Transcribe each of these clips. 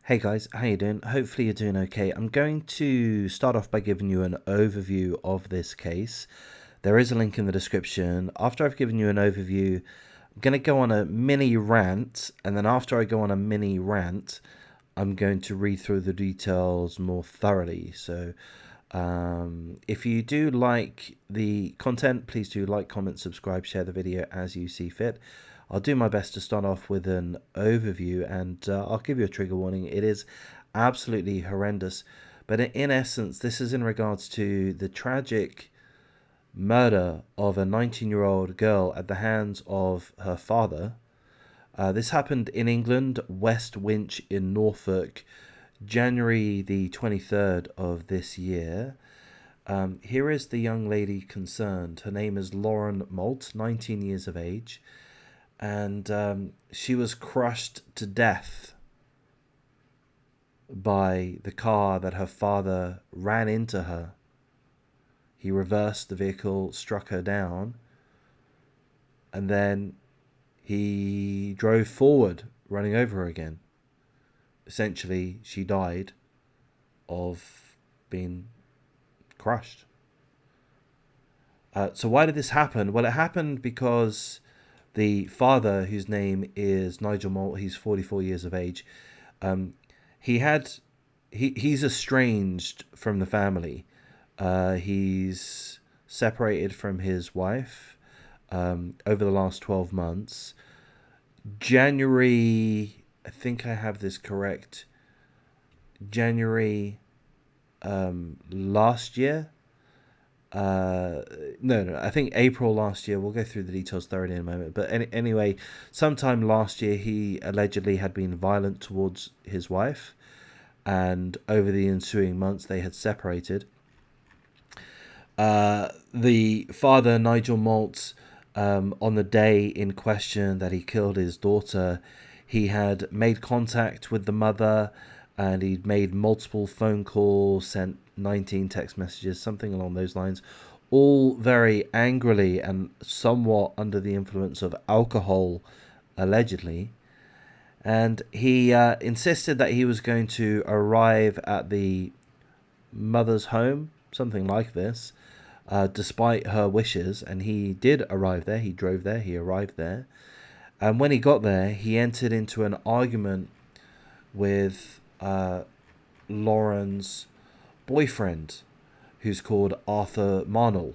Hey guys, how you doing? Hopefully you're doing okay. I'm going to start off by giving you an overview of this case. There is a link in the description. After I've given you an overview, I'm going to go on a mini rant, and then after I go on a mini rant, I'm going to read through the details more thoroughly. So if you do like the content, please do like, comment, subscribe, share the video as you see fit. I'll do my best to start off with an overview, and I'll give you a trigger warning. It is absolutely horrendous, but in essence, this is in regards to the tragic murder of a 19-year-old girl at the hands of her father. This happened in England, West Winch in Norfolk, January the 23rd of this year. Here is the young lady concerned. Her name is Lauren Malt, 19 years of age, and she was crushed to death by the car that her father ran into her. He reversed the vehicle, struck her down, and then he drove forward, running over her again. Essentially, she died of being crushed. So why did this happen? Well, it happened because the father, whose name is Nigel Malt, he's 44 years of age. He's estranged from the family. He's separated from his wife over the last 12 months. January, I think I have this correct. January last year. No, I think April last year. We'll go through the details thoroughly in a moment. But anyway, sometime last year, he allegedly had been violent towards his wife, and over the ensuing months, they had separated. The father, Nigel Malt, on the day in question that he killed his daughter, he had made contact with the mother, and he'd made multiple phone calls, sent 19 text messages, something along those lines, all very angrily and somewhat under the influence of alcohol, allegedly. And he insisted that he was going to arrive at the mother's home, something like this, despite her wishes. And he did arrive there. He drove there. He arrived there. And when he got there, he entered into an argument with Lauren's boyfriend, who's called Arthur Marnell.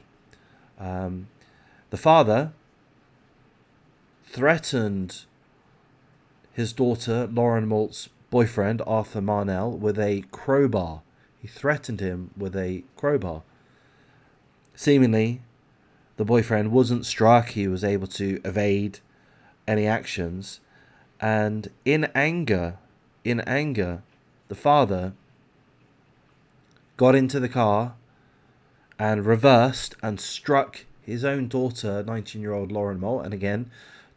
The father threatened his daughter, Lauren Malt's boyfriend, Arthur Marnell, with a crowbar. He threatened him with a crowbar. Seemingly, the boyfriend wasn't struck. He was able to evade any actions. And in anger, the father got into the car and reversed and struck his own daughter, 19-year-old Lauren Malt, and again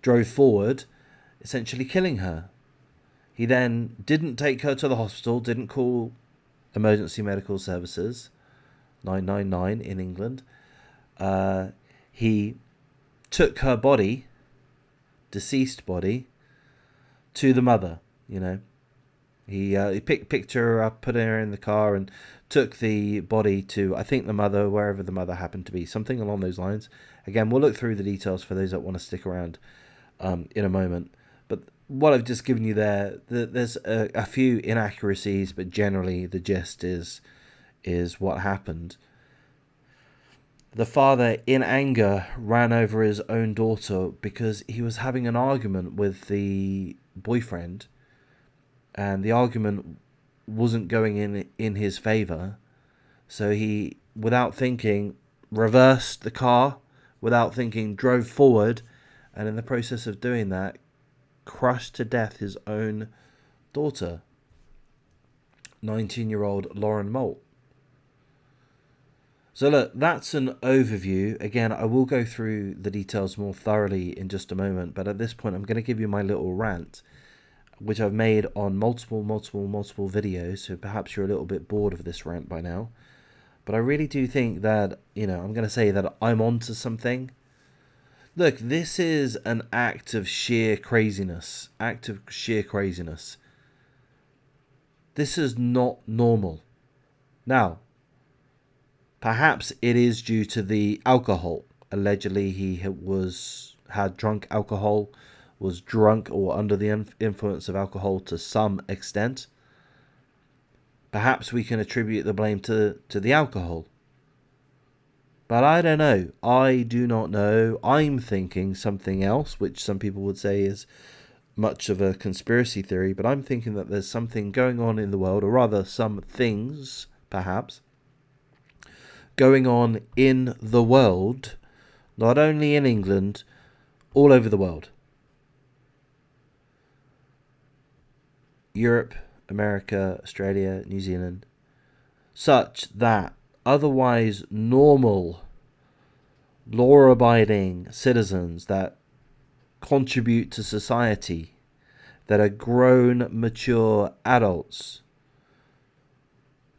drove forward, essentially killing her. He then didn't take her to the hospital, didn't call emergency medical services, 999 in England. He took her body, deceased body, to the mother. He picked her up, put her in the car, and took the body to, I think, the mother, wherever the mother happened to be, something along those lines. Again, we'll look through the details for those that want to stick around in a moment. But what I've just given you there's a few inaccuracies, but generally the gist is what happened. The father, in anger, ran over his own daughter because he was having an argument with the boyfriend, and the argument wasn't going in his favor. So he, without thinking, reversed the car, without thinking, drove forward, and in the process of doing that, crushed to death his own daughter, 19-year-old Lauren Malt. So look, that's an overview. Again, I will go through the details more thoroughly in just a moment, but at this point I'm going to give you my little rant, which I've made on multiple videos, so perhaps you're a little bit bored of this rant by now. But I really do think that, I'm going to say that I'm onto something. Look, this is an act of sheer craziness. This is not normal. Now, perhaps it is due to the alcohol. Allegedly, he had drunk alcohol, was drunk or under the influence of alcohol to some extent. Perhaps we can attribute the blame to the alcohol. But I don't know. I do not know. I'm thinking something else, which some people would say is much of a conspiracy theory, but I'm thinking that there's something going on in the world, or rather some things, perhaps, going on in the world, not only in England, all over the world. Europe, America, Australia, New Zealand, such that otherwise normal, law-abiding citizens that contribute to society, that are grown, mature adults,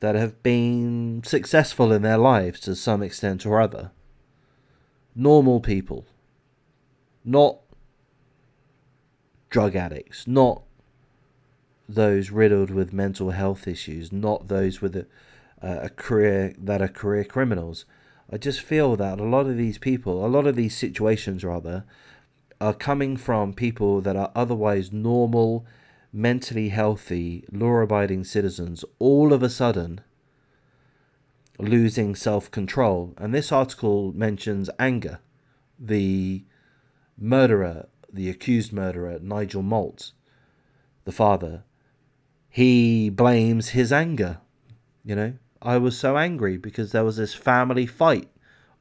that have been successful in their lives to some extent or other, normal people, not drug addicts, not those riddled with mental health issues, not those with a career that are career criminals. I just feel that a lot of these people, a lot of these situations rather, are coming from people that are otherwise normal, mentally healthy, law-abiding citizens, all of a sudden losing self-control. And this article mentions anger. The murderer, the accused murderer, Nigel Malt, the father, he blames his anger. I was so angry because there was this family fight.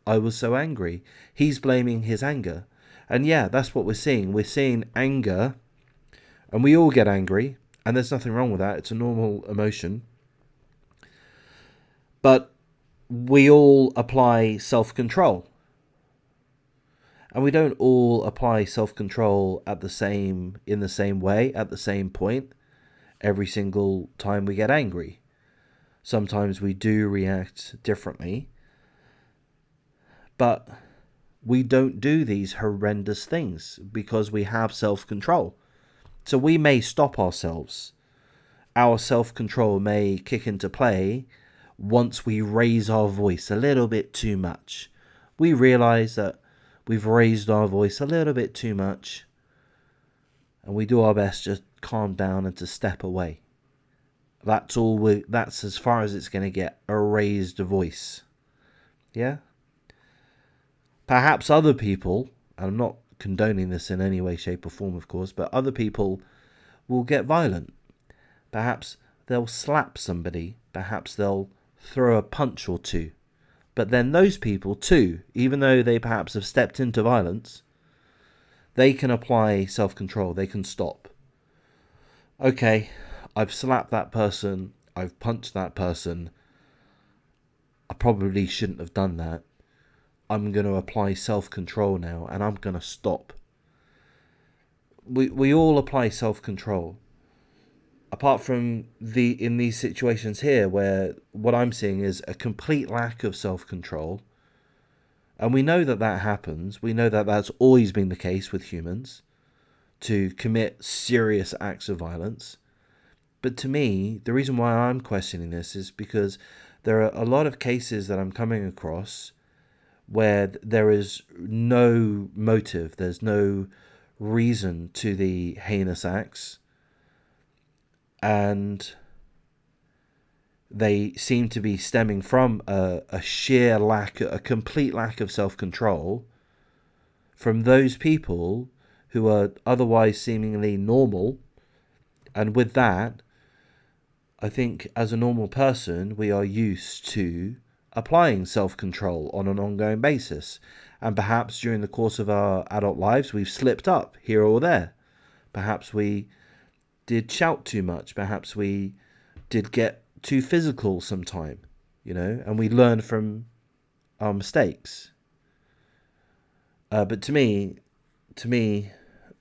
I was so angry. He's blaming his anger. And yeah, that's what we're seeing. We're seeing anger, and we all get angry, and there's nothing wrong with that. It's a normal emotion. But we all apply self-control. And we don't all apply self-control in the same way, at the same point, every single time we get angry. Sometimes we do react differently. But we don't do these horrendous things because we have self-control. So we may stop ourselves. Our self-control may kick into play once we raise our voice a little bit too much. We realize that we've raised our voice a little bit too much, and we do our best to calm down and to step away. That's as far as it's going to get, a raised voice. Yeah? Perhaps other people, and I'm not condoning this in any way, shape or form, of course, but other people will get violent. Perhaps they'll slap somebody. Perhaps they'll throw a punch or two. But then those people too, even though they perhaps have stepped into violence, they can apply self-control. They can stop. Okay, I've slapped that person. I've punched that person. I probably shouldn't have done that. I'm going to apply self-control now, and I'm going to stop. We all apply self-control. Apart from in these situations here, where what I'm seeing is a complete lack of self-control, and we know that happens. We know that that's always been the case with humans, to commit serious acts of violence. But to me, the reason why I'm questioning this is because there are a lot of cases that I'm coming across where there is no motive, there's no reason to the heinous acts, and they seem to be stemming from a complete lack of self-control from those people who are otherwise seemingly normal. And with that, I think as a normal person, we are used to applying self-control on an ongoing basis. And perhaps during the course of our adult lives, we've slipped up here or there. Perhaps we did shout too much. Perhaps we did get too physical sometime, and we learn from our mistakes. But to me,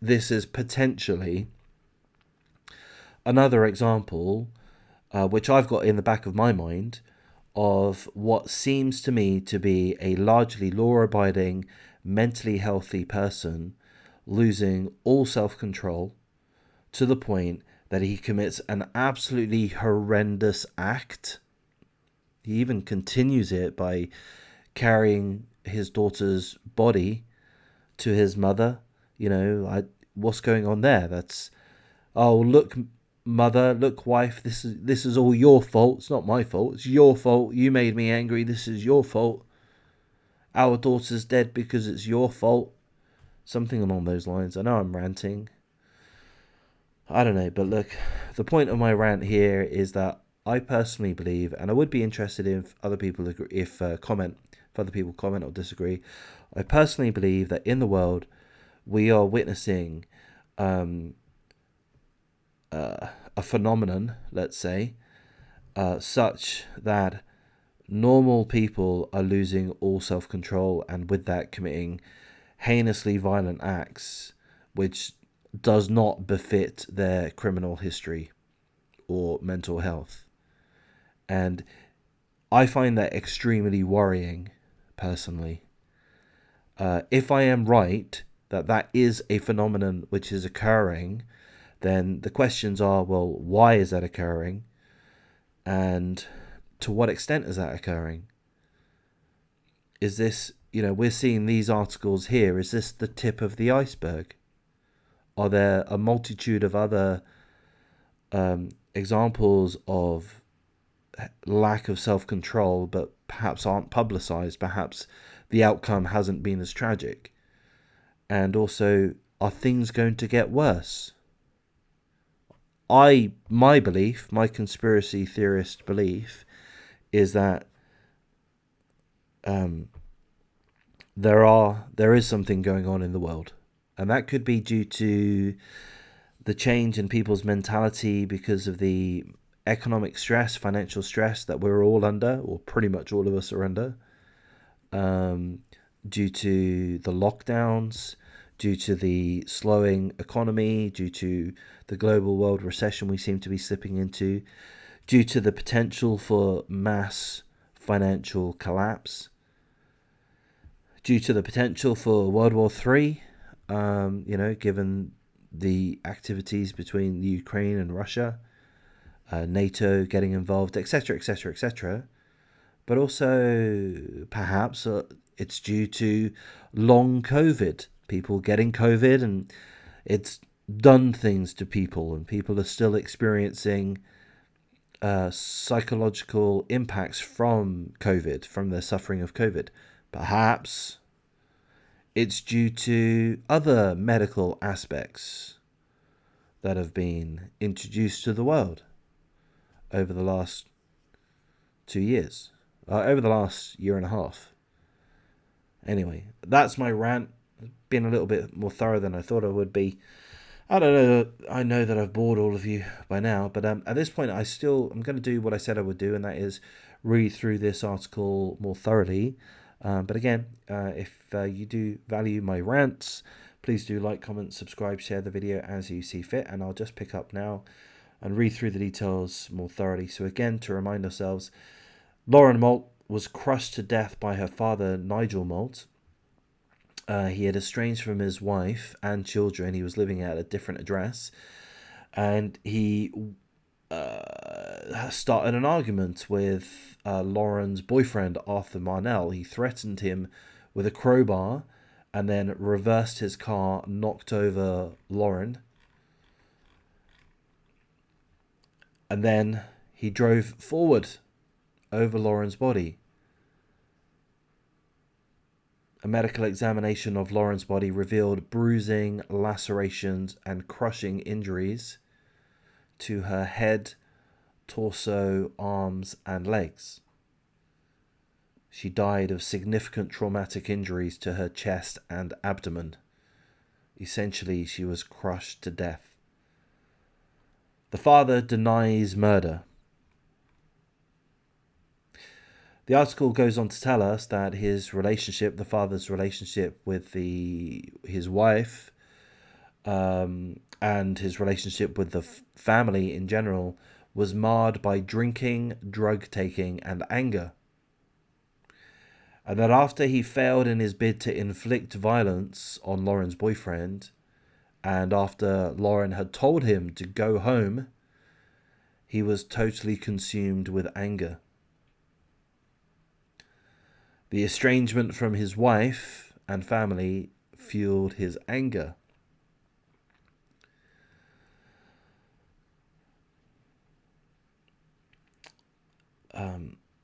this is potentially another example, which I've got in the back of my mind, of what seems to me to be a largely law-abiding, mentally healthy person losing all self-control to the point that he commits an absolutely horrendous act. He even continues it by carrying his daughter's body to his mother. What's going on there? That's, oh, look, mother, look, wife, this is all your fault. It's not my fault. It's your fault. You made me angry. This is your fault. Our daughter's dead because it's your fault. Something along those lines. I know I'm ranting. I don't know, but look, the point of my rant here is that I personally believe, and I would be interested if other people agree, if other people comment or disagree. I personally believe that in the world we are witnessing a phenomenon, let's say, such that normal people are losing all self-control, and with that committing heinously violent acts which does not befit their criminal history or mental health. And I find that extremely worrying, personally. If I am right that that is a phenomenon which is occurring, then the questions are, well, why is that occurring? And to what extent is that occurring? Is this, we're seeing these articles here, is this the tip of the iceberg? Are there a multitude of other examples of lack of self-control, but perhaps aren't publicized? Perhaps the outcome hasn't been as tragic. And also, are things going to get worse? My belief, my conspiracy theorist belief, is that there is something going on in the world, and that could be due to the change in people's mentality because of the economic stress, financial stress that we're all under, or pretty much all of us are under, due to the lockdowns, due to the slowing economy, due to the global world recession we seem to be slipping into, due to the potential for mass financial collapse, due to the potential for World War III, given the activities between Ukraine and Russia, NATO getting involved, etc., etc., etc. But also, perhaps it's due to long COVID, people getting COVID, and it's done things to people, and people are still experiencing psychological impacts from COVID, from their suffering of COVID. Perhaps it's due to other medical aspects that have been introduced to the world over the last 2 years, over the last year and a half. Anyway, that's my rant. Been a little bit more thorough than I thought I would be. I don't know. I know that I've bored all of you by now, but at this point, I'm going to do what I said I would do, and that is read through this article more thoroughly. But again, if you do value my rants, please do like, comment, subscribe, share the video as you see fit, and I'll just pick up now and read through the details more thoroughly. So again, to remind ourselves, Lauren Malt was crushed to death by her father, Nigel Malt. He had estranged from his wife and children. He was living at a different address, and he started an argument with Lauren's boyfriend, Arthur Marnell. He threatened him with a crowbar and then reversed his car, knocked over Lauren, and then he drove forward over Lauren's body. A medical examination of Lauren's body revealed bruising, lacerations, and crushing injuries to her head, torso, arms, and legs. She died of significant traumatic injuries to her chest and abdomen. Essentially, she was crushed to death. The father denies murder. The article goes on to tell us that the father's relationship with his wife, and his relationship with the family in general was marred by drinking, drug taking, and anger. And that after he failed in his bid to inflict violence on Lauren's boyfriend And after Lauren had told him to go home, he was totally consumed with anger. The estrangement from his wife and family fueled his anger.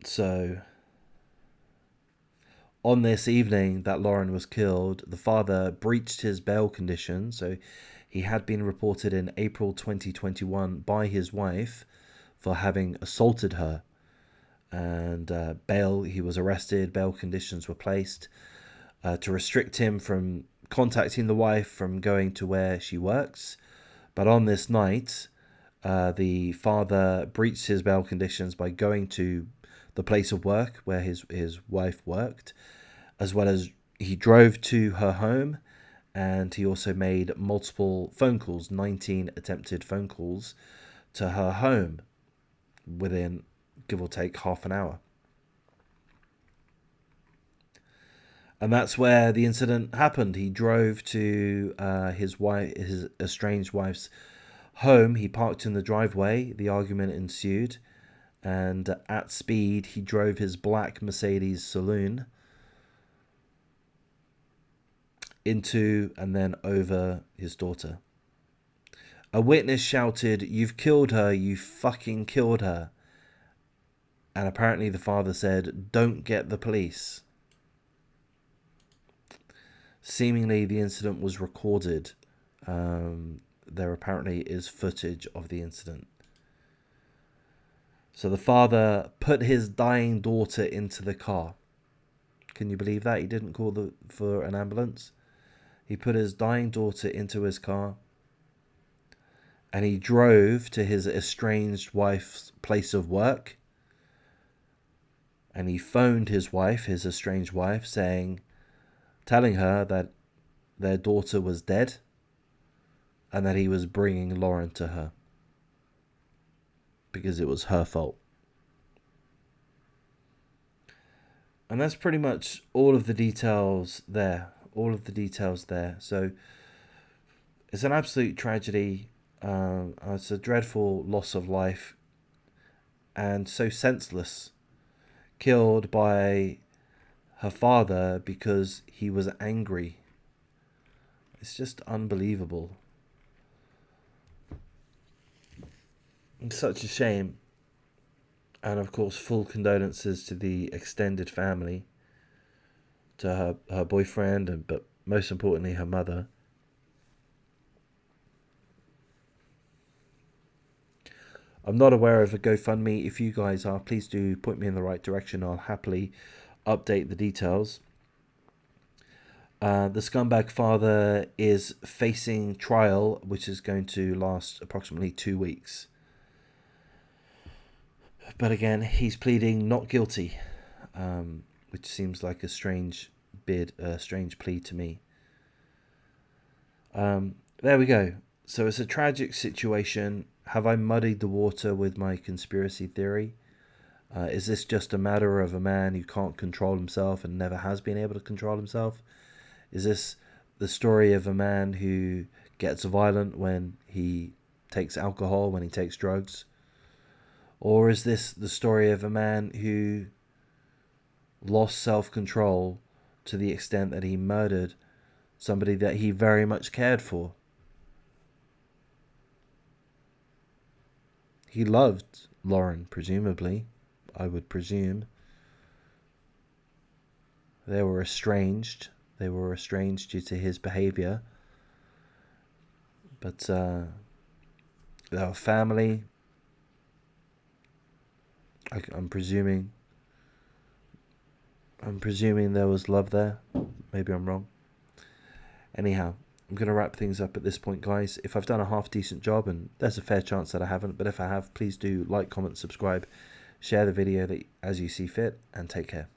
So on this evening that Lauren was killed, the father breached his bail condition. So he had been reported in April 2021 by his wife for having assaulted her. And he was arrested, bail conditions were placed to restrict him from contacting the wife, from going to where she works. But on this night, the father breached his bail conditions by going to the place of work where his wife worked, as well as he drove to her home, and he also made multiple phone calls, 19 attempted phone calls to her home within, give or take, half an hour. And that's where the incident happened. He drove to his estranged wife's home. He parked in the driveway. The argument ensued. And at speed, he drove his black Mercedes saloon into and then over his daughter. A witness shouted, "You've killed her, you fucking killed her." And apparently the father said, "Don't get the police." Seemingly the incident was recorded. There apparently is footage of the incident. So the father put his dying daughter into the car. Can you believe that? He didn't call for an ambulance. He put his dying daughter into his car, and he drove to his estranged wife's place of work, and he phoned his wife, his estranged wife, telling her that their daughter was dead and that he was bringing Lauren to her because it was her fault. And that's pretty much all of the details there. So it's an absolute tragedy. It's a dreadful loss of life, and so senseless. Killed by her father because he was angry. It's just unbelievable. It's such a shame. And of course, full condolences to the extended family, to her boyfriend, but most importantly, her mother. I'm not aware of a GoFundMe. If you guys are, please do point me in the right direction. I'll happily update the details. The scumbag father is facing trial, which is going to last approximately 2 weeks. But again, he's pleading not guilty, which seems like a strange plea to me. There we go. So it's a tragic situation. Have I muddied the water with my conspiracy theory? Is this just a matter of a man who can't control himself and never has been able to control himself? Is this the story of a man who gets violent when he takes alcohol, when he takes drugs? Or is this the story of a man who lost self-control to the extent that he murdered somebody that he very much cared for? He loved Lauren, presumably, I would presume. They were estranged. They were estranged due to his behavior. But their family, I'm presuming there was love there. Maybe I'm wrong. Anyhow, I'm going to wrap things up at this point, guys. If I've done a half decent job, and there's a fair chance that I haven't, but if I have, please do like, comment, subscribe, share the video as you see fit, and take care.